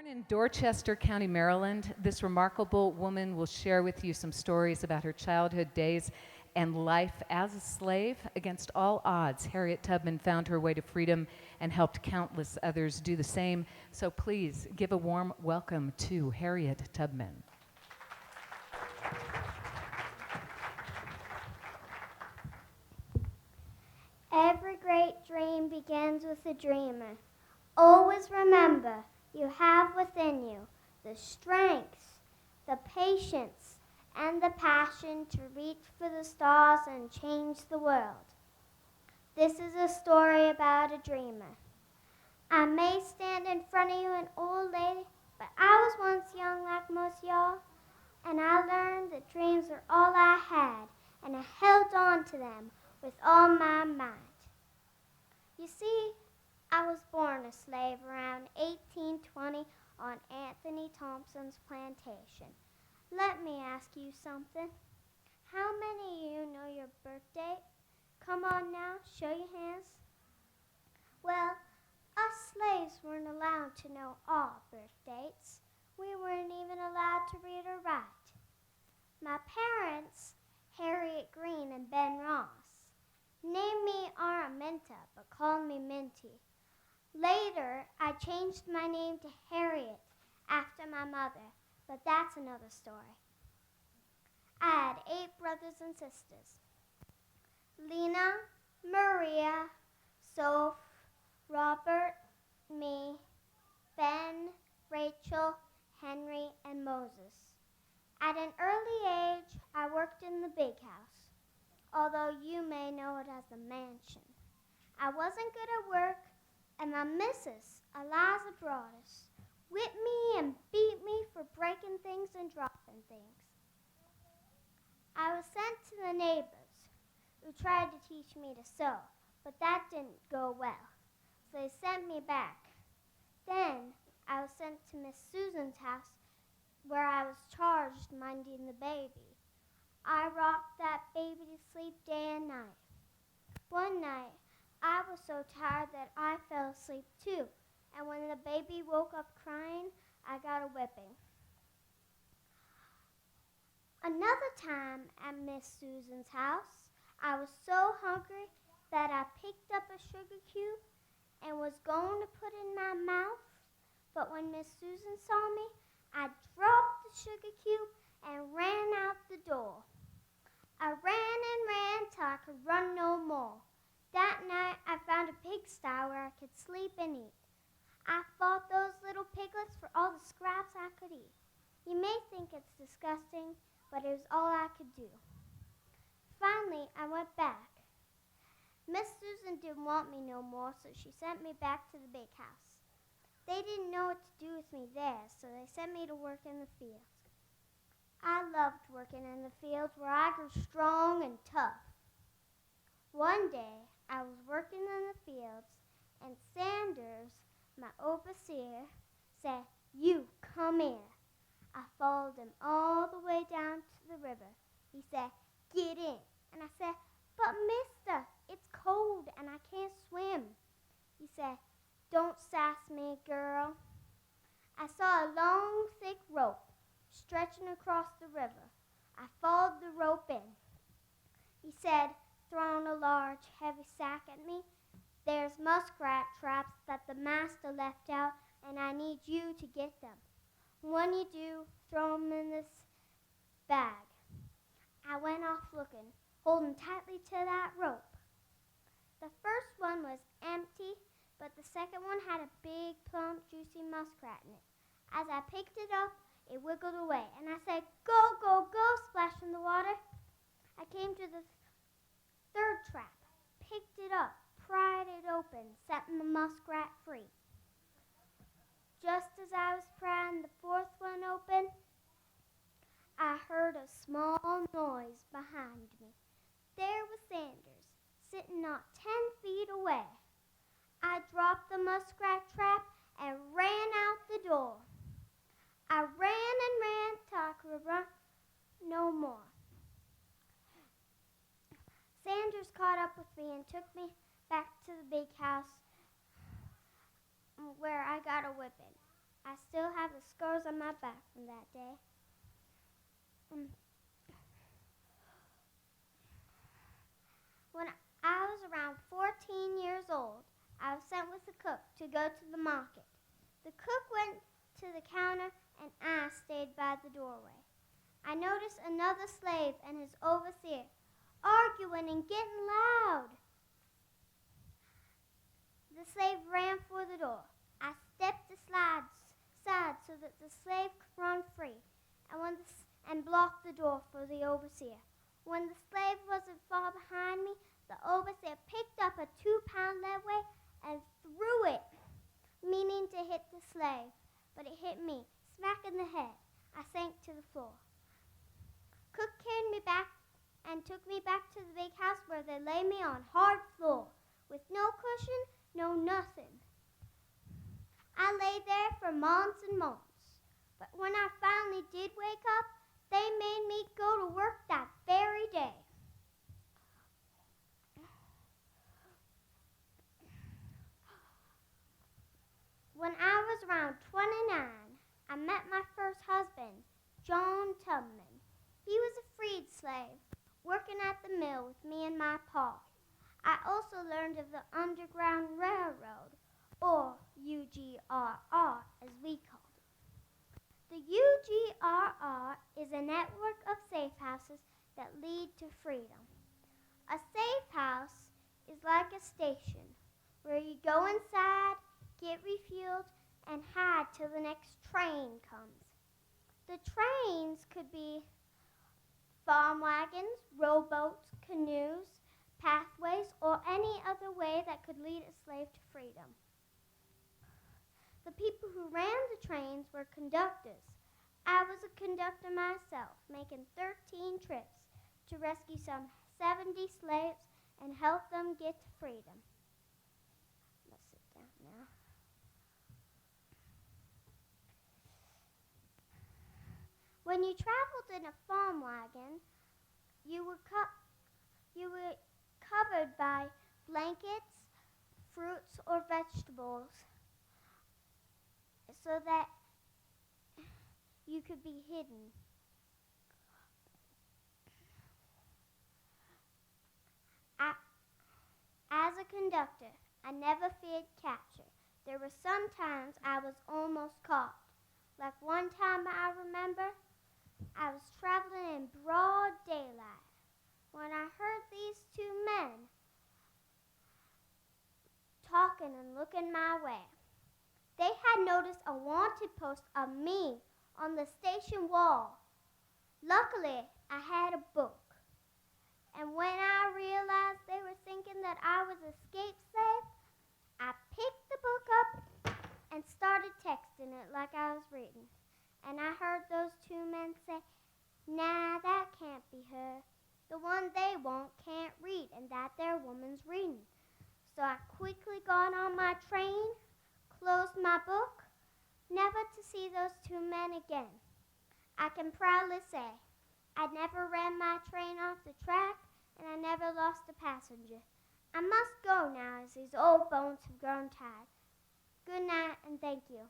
Born in Dorchester County, Maryland, this remarkable woman will share with you some stories about her childhood days and life as a slave. Against all odds, Harriet Tubman found her way to freedom and helped countless others do the same. So please give a warm welcome to Harriet Tubman. Every great dream begins with a dreamer. Always remember, you have within you the strength, the patience, and the passion to reach for the stars and change the world. This is a story about a dreamer. I may stand in front of you an old lady, but I was once young like most y'all, and I learned that dreams are all I had, and I held on to them with all my might. You see, I was born a slave around 1820 on Anthony Thompson's plantation. Let me ask you something. How many of you know your birth date? Come on now, show your hands. Well, us slaves weren't allowed to know our birth dates. We weren't even allowed to read or write. My parents, Harriet Green and Ben Ross, named me Araminta, but called me Minty. Later, I changed my name to Harriet after my mother, but that's another story. I had 8 brothers and sisters. Lena, Maria, Soph, Robert, me, Ben, Rachel, Henry, and Moses. At an early age, I worked in the big house, although you may know it as the mansion. I wasn't good at work, and my missus, Eliza Broadus, whipped me and beat me for breaking things and dropping things. I was sent to the neighbors, who tried to teach me to sew, but that didn't go well, so they sent me back. Then I was sent to Miss Susan's house, where I was charged minding the baby. I rocked that baby to sleep day and night. One night, I was so tired that I fell asleep too, and when the baby woke up crying, I got a whipping. Another time at Miss Susan's house, I was so hungry that I picked up a sugar cube and was going to put it in my mouth, but when Miss Susan saw me, I dropped the sugar cube and ran out the door. I ran and ran till I could run no more. That night, I found a pigsty where I could sleep and eat. I fought those little piglets for all the scraps I could eat. You may think it's disgusting, but it was all I could do. Finally, I went back. Miss Susan didn't want me no more, so she sent me back to the big house. They didn't know what to do with me there, so they sent me to work in the fields. I loved working in the fields where I grew strong and tough. One day, I was working in the fields, and Sanders, my overseer, said, "You come here." I followed him all the way down to the river. He said, "Get in." And I said, "But mister, it's cold and I can't swim." He said, "Don't sass me, girl." I saw a long, thick rope stretching across the river. I followed the rope in. He said, throwing a large, heavy sack at me, "There's muskrat traps that the master left out, and I need you to get them. When you do, throw them in this bag." I went off looking, holding tightly to that rope. The first one was empty, but the second one had a big, plump, juicy muskrat in it. As I picked it up, it wiggled away, and I said, "Go, go, go," splashed in the water. I came to the third trap, picked it up, pried it open, setting the muskrat free. Just as I was prying the fourth one open, I heard a small noise behind me. There was Sanders, sitting not 10 feet away. I dropped the muskrat trap and ran out the door. I ran and ran till I could run no more. Sanders caught up with me and took me back to the big house where I got a whipping. I still the scars on my back from that day. When I was around 14 years old, I was sent with the cook to go to the market. The cook went to the counter and I stayed by the doorway. I noticed another slave and his overseer arguing and getting loud. The slave ran for the door. I stepped aside so that the slave could run free and blocked the door for the overseer. When the slave wasn't far behind me, the overseer picked up a 2-pound lead weight and threw it, meaning to hit the slave, but it hit me, smack in the head. I sank to the floor. Cook carried me back and took me back to the big house where they laid me on hard floor with no cushion, no nothing. I lay there for months and months, but when I finally did wake up, they made me go to work that very day. When I was around 29, I met my first husband, John Tubman. He was a freed slave, working at the mill with me and my pa. I also learned of the Underground Railroad, or UGRR as we called it. The UGRR is a network of safe houses that lead to freedom. A safe house is like a station where you go inside, get refueled, and hide till the next train comes. The trains could be farm wagons, rowboats, canoes, pathways, or any other way that could lead a slave to freedom. The people who ran the trains were conductors. I was a conductor myself, making 13 trips to rescue some 70 slaves and help them get to freedom. Let's sit down now. When you traveled in a farm wagon, you were covered by blankets, fruits, or vegetables so that you could be hidden. As a conductor, I never feared capture. There were some times I was almost caught. Like one time I remember, I was traveling in broad daylight when I heard these 2 men talking and looking my way. They had noticed a wanted post of me on the station wall. Luckily, I had a book. And when I realized they were thinking that I was an escaped slave, I picked the book up and started texting it like I was reading. And I heard those 2 men say, "Nah, that can't be her. The one they want can't read, and that their woman's reading." So I quickly got on my train, closed my book, never to see those 2 men again. I can proudly say I never ran my train off the track, and I never lost a passenger. I must go now as these old bones have grown tired. Good night, and thank you.